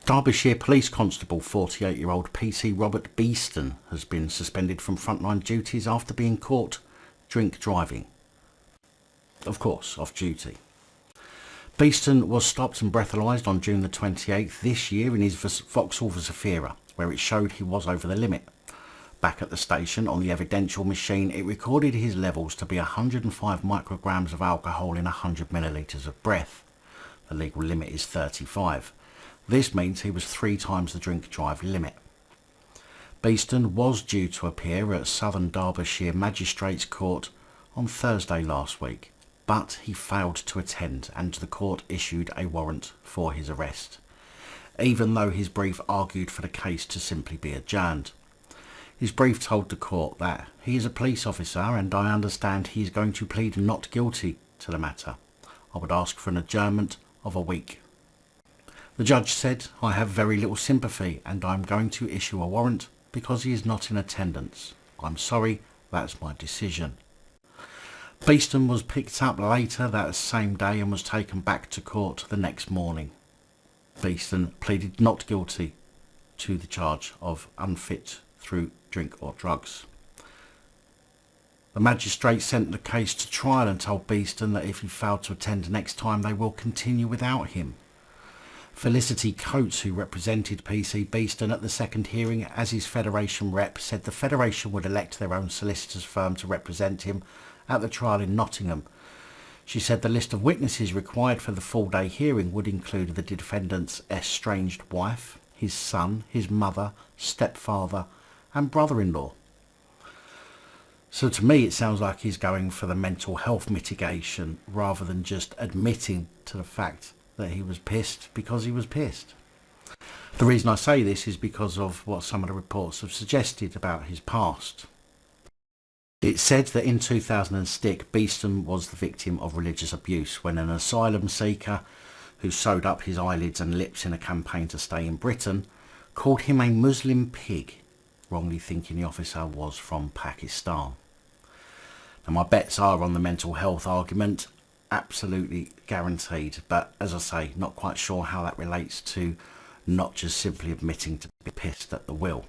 Derbyshire Police Constable 48-year-old PC Robert Beeston has been suspended from frontline duties after being caught drink driving. Of course, off duty. Beeston was stopped and breathalyzed on June the 28th this year in his Vauxhall Zafira, where it showed he was over the limit. Back at the station on the evidential machine, it recorded his levels to be 105 micrograms of alcohol in 100 millilitres of breath. The legal limit is 35. This means he was 3 times the drink drive limit. Beeston was due to appear at Southern Derbyshire Magistrates Court on Thursday last week, but he failed to attend and the court issued a warrant for his arrest, even though his brief argued for the case to simply be adjourned. His brief told the court that he is a police officer and I understand he is going to plead not guilty to the matter. I would ask for an adjournment of a week. The judge said, I have very little sympathy and I'm going to issue a warrant because he is not in attendance. I'm sorry, that's my decision. Beeston was picked up later that same day and was taken back to court the next morning. Beeston pleaded not guilty to the charge of unfit through drink or drugs. The magistrate sent the case to trial and told Beeston that if he failed to attend next time they will continue without him. Felicity Coates, who represented PC Beeston at the second hearing as his Federation rep, said the Federation would elect their own solicitors firm to represent him at the trial in Nottingham. She said the list of witnesses required for the full-day hearing would include the defendant's estranged wife, his son, his mother, stepfather and brother-in-law. So to me it sounds like he's going for the mental health mitigation rather than just admitting to the fact that he was pissed because he was pissed. The reason I say this is because of what some of the reports have suggested about his past. It said that in 2006 Beeston was the victim of religious abuse when an asylum seeker who sewed up his eyelids and lips in a campaign to stay in Britain called him a Muslim pig, wrongly thinking the officer was from Pakistan. Now my bets are on the mental health argument, absolutely guaranteed, but as I say, not quite sure how that relates to not just simply admitting to be pissed at the will.